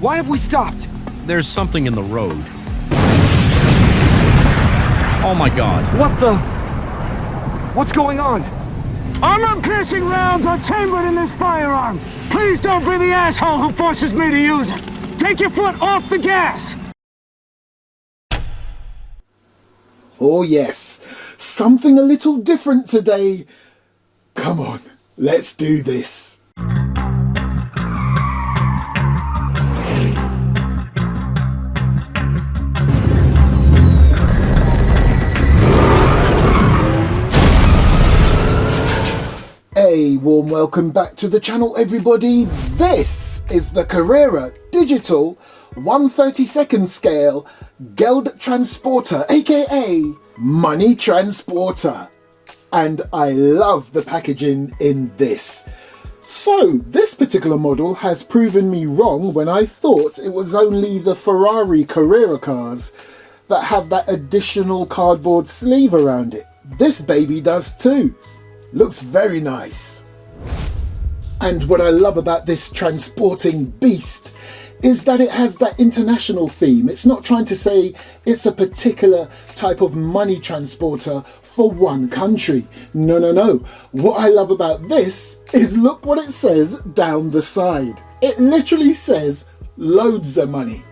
Why have we stopped? There's something in the road. Oh my God. What the? What's going on? Armor-piercing rounds are chambered in this firearm. Please don't be the asshole who forces me to use it. Take your foot off the gas. Oh yes, something a little different today. Come on, let's do this. A warm welcome back to the channel, everybody. This is the Carrera Digital 1/32 scale Geldtransporter, aka Money Transporter. And I love the packaging in this. So this particular model has proven me wrong when I thought it was only the Ferrari Carrera cars that have that additional cardboard sleeve around it. This baby does too. Looks very nice. And what I love about this transporting beast is that it has that international theme. It's not trying to say it's a particular type of money transporter for one country. No, no, no. What I love about this is look what it says down the side. It literally says loads of money.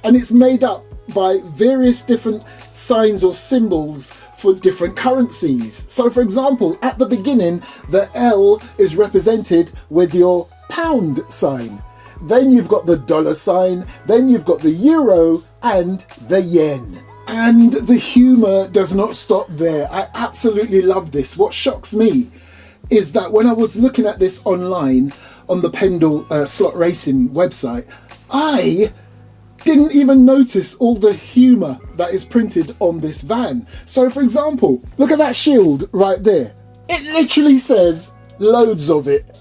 And it's made up by various different signs or symbols for different currencies. So for example, at the beginning, the L is represented with your pound sign. Then you've got the dollar sign, then you've got the euro and the yen. And the humour does not stop there. I absolutely love this. What shocks me is that when I was looking at this online on the Pendle slot racing website, I didn't even notice all the humour that is printed on this van. So for example, look at that shield right there. It literally says loads of it.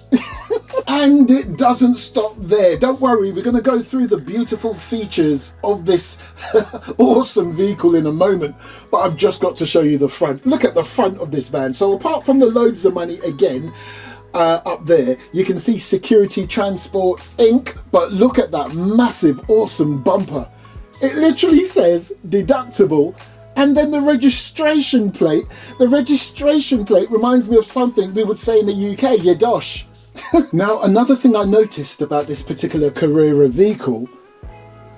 And it doesn't stop there. Don't worry, we're going to go through the beautiful features of this awesome vehicle in a moment, but I've just got to show you the front. Look at the front of this van. So apart from the loads of money again, up there you can see Security Transports Inc., but look at that massive awesome bumper. It literally says deductible, and then the registration plate reminds me of something we would say in the UK, yadosh. Now another thing I noticed about this particular Carrera vehicle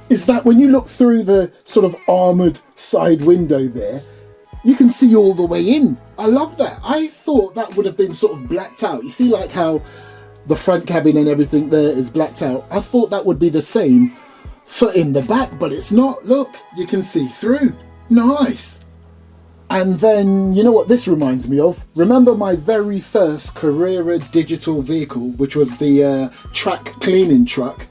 is that when you look through the sort of armoured side window there, you can see all the way in. I love that. I thought that would have been sort of blacked out. You see like how the front cabin and everything there is blacked out. I thought that would be the same for in the back, but it's not. Look, you can see through. Nice. And then, you know what this reminds me of? Remember my very first Carrera digital vehicle, which was the track cleaning truck?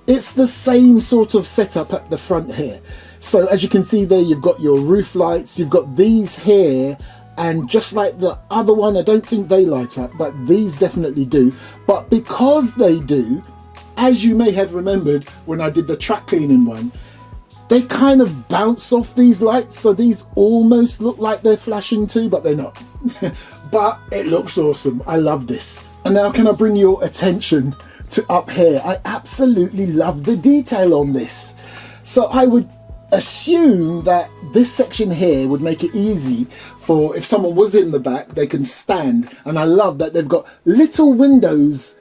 It's the same sort of setup at the front here. So as you can see there, you've got your roof lights, you've got these here, and just like the other one, I don't think they light up, but these definitely do. But because they do, as you may have remembered when I did the track cleaning one, they kind of bounce off these lights, so these almost look like they're flashing too, but they're not. But it looks awesome. I love this. And now can I bring your attention to up here? I absolutely love the detail on this. So I would assume that this section here would make it easy for if someone was in the back, they can stand. And I love that they've got little windows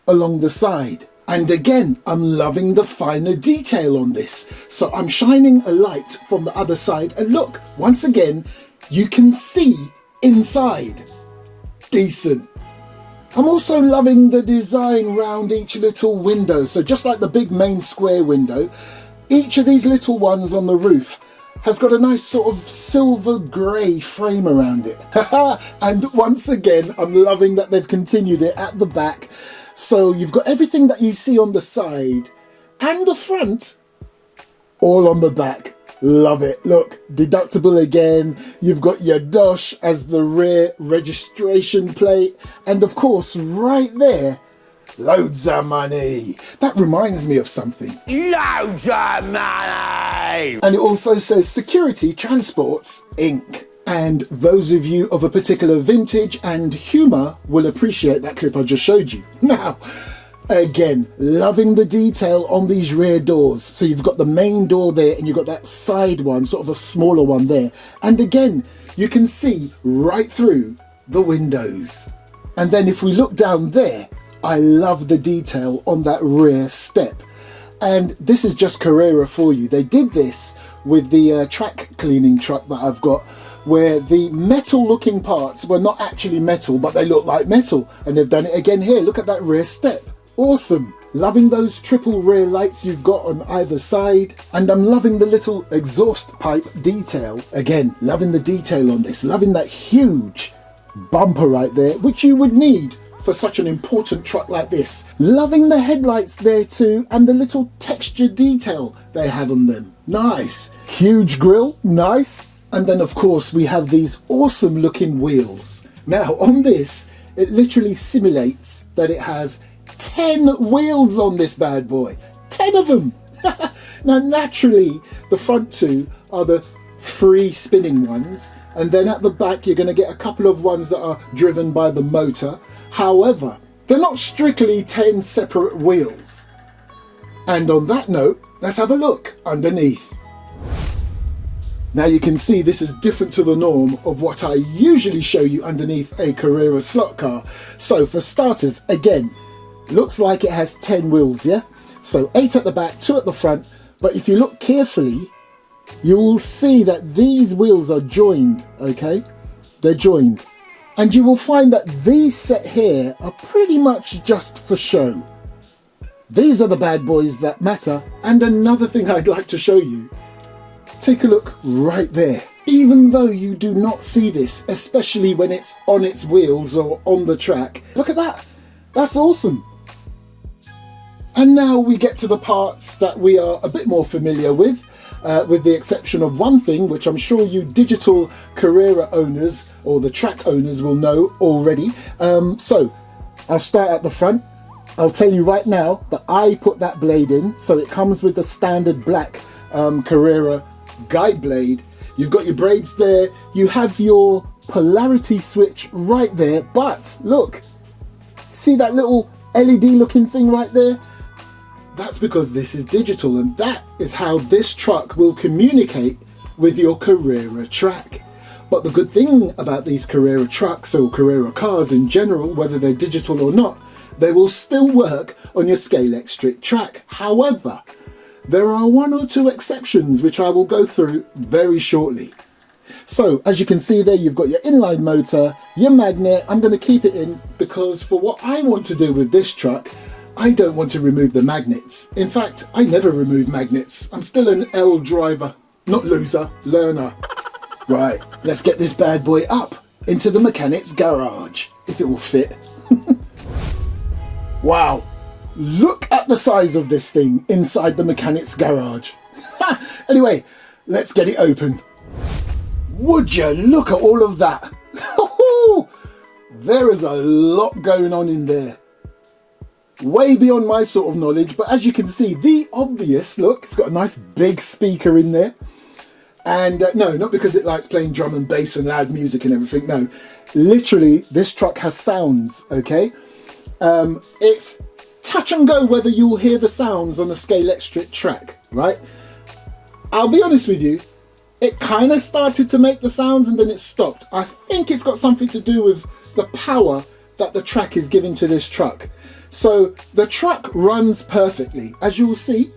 along the side. And again, I'm loving the finer detail on this. So I'm shining a light from the other side, and look, once again, you can see inside. Decent. I'm also loving the design round each little window. So just like the big main square window, each of these little ones on the roof has got a nice sort of silver grey frame around it. And once again, I'm loving that they've continued it at the back. So you've got everything that you see on the side and the front, all on the back. Love it. Look, deductible again. You've got your dosh as the rear registration plate. And of course, right there, loads of money. That reminds me of something. Loads of money! And it also says Security Transports Inc. And those of you of a particular vintage and humour will appreciate that clip I just showed you. Now, Again, loving the detail on these rear doors. So you've got the main door there and you've got that side one, sort of a smaller one there. And again, you can see right through the windows. And then if we look down there, I love the detail on that rear step. And this is just Carrera for you. They did this with the track cleaning truck that I've got, where the metal looking parts were not actually metal, but they look like metal. And they've done it again here. Look at that rear step. Awesome. Loving those triple rear lights you've got on either side. And I'm loving the little exhaust pipe detail. Again, loving the detail on this. Loving that huge bumper right there, which you would need for such an important truck like this. Loving the headlights there too, and the little texture detail they have on them. Nice. Huge grille. Nice. And then of course we have these awesome looking wheels. Now on this, it literally simulates that it has 10 wheels on this bad boy. 10 of them. Now naturally, the front two are the free spinning ones. And then at the back, you're going to get a couple of ones that are driven by the motor. However, they're not strictly 10 separate wheels. And on that note, let's have a look underneath. Now you can see this is different to the norm of what I usually show you underneath a Carrera slot car. So for starters, again, looks like it has 10 wheels, yeah? So 8 at the back, 2 at the front. But if you look carefully, you will see that these wheels are joined, okay? They're joined. And you will find that these set here are pretty much just for show. These are the bad boys that matter. And another thing I'd like to show you, take a look right there. Even though you do not see this, especially when it's on its wheels or on the track, look at that. That's awesome. And now we get to the parts that we are a bit more familiar with the exception of one thing, which I'm sure you digital Carrera owners or the track owners will know already. So I'll start at the front. I'll tell you right now that I put that blade in, so it comes with the standard black Carrera guide blade. You've got your braids there, you have your polarity switch right there, but look, see that little LED looking thing right there? That's because this is digital, and that is how this truck will communicate with your Carrera track. But the good thing about these Carrera trucks or Carrera cars in general, whether they're digital or not, they will still work on your Scalextric track. However, there are one or two exceptions which I will go through very shortly. So as you can see there, you've got your inline motor, your magnet. I'm going to keep it in because for what I want to do with this truck, I don't want to remove the magnets. In fact, I never remove magnets. I'm still an L driver, not loser, learner. Right, let's get this bad boy up into the mechanic's garage, if it will fit. Wow, look at the size of this thing inside the mechanic's garage. Anyway, let's get it open. Would you look at all of that? There is a lot going on in there. Way beyond my sort of knowledge, but as you can see, the obvious, look, it's got a nice big speaker in there. And no, not because it likes playing drum and bass and loud music and everything, no. Literally, this truck has sounds, okay? It's touch and go whether you'll hear the sounds on the Scalextric track, right? I'll be honest with you, it kind of started to make the sounds and then it stopped. I think it's got something to do with the power that the track is giving to this truck. So the truck runs perfectly, as you will see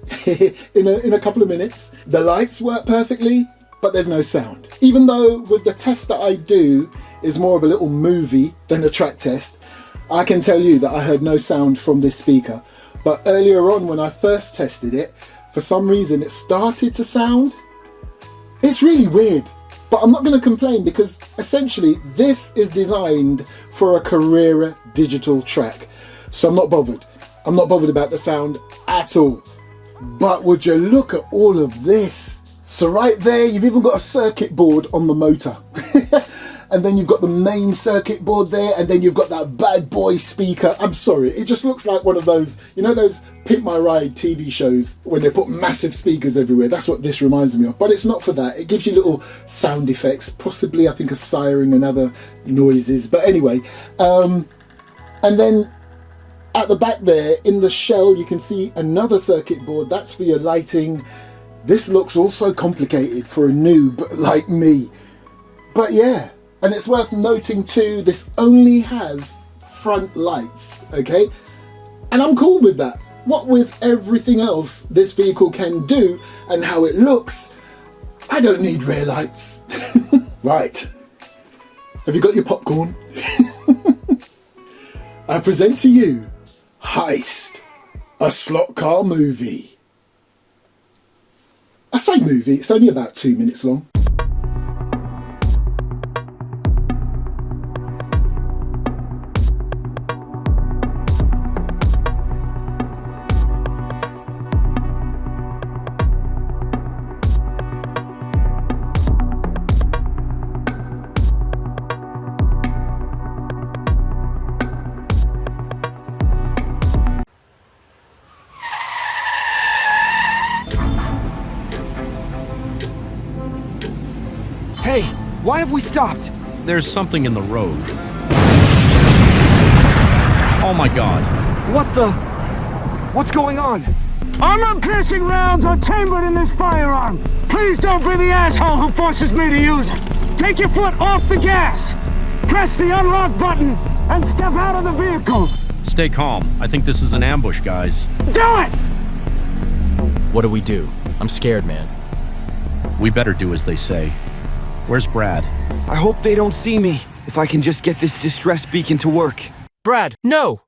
in a couple of minutes. The lights work perfectly, but there's no sound. Even though with the test that I do is more of a little movie than a track test, I can tell you that I heard no sound from this speaker. But earlier on when I first tested it, for some reason it started to sound. It's really weird, but I'm not going to complain because essentially this is designed for a Carrera digital track. So I'm not bothered. I'm not bothered about the sound at all. But would you look at all of this? So right there, you've even got a circuit board on the motor. And then you've got the main circuit board there, and then you've got that bad boy speaker. I'm sorry, it just looks like one of those, you know those Pimp My Ride TV shows when they put massive speakers everywhere? That's what this reminds me of. But it's not for that. It gives you little sound effects, possibly I think a siren and other noises. But anyway, and then At the back there, in the shell, you can see another circuit board. That's for your lighting. This looks also complicated for a noob like me. But yeah, and it's worth noting too, this only has front lights, okay? And I'm cool with that. What with everything else this vehicle can do and how it looks, I don't need rear lights. Right, have you got your popcorn? I present to you Heist, a slot car movie. I say movie, it's only about 2 minutes long. Hey, why have we stopped? There's something in the road. Oh my god. What the? What's going on? Armor-piercing rounds are chambered in this firearm. Please don't be the asshole who forces me to use it. Take your foot off the gas. Press the unlock button and step out of the vehicle. Stay calm. I think this is an ambush, guys. Do it! What do we do? I'm scared, man. We better do as they say. Where's Brad? I hope they don't see me. If I can just get this distress beacon to work. Brad, no!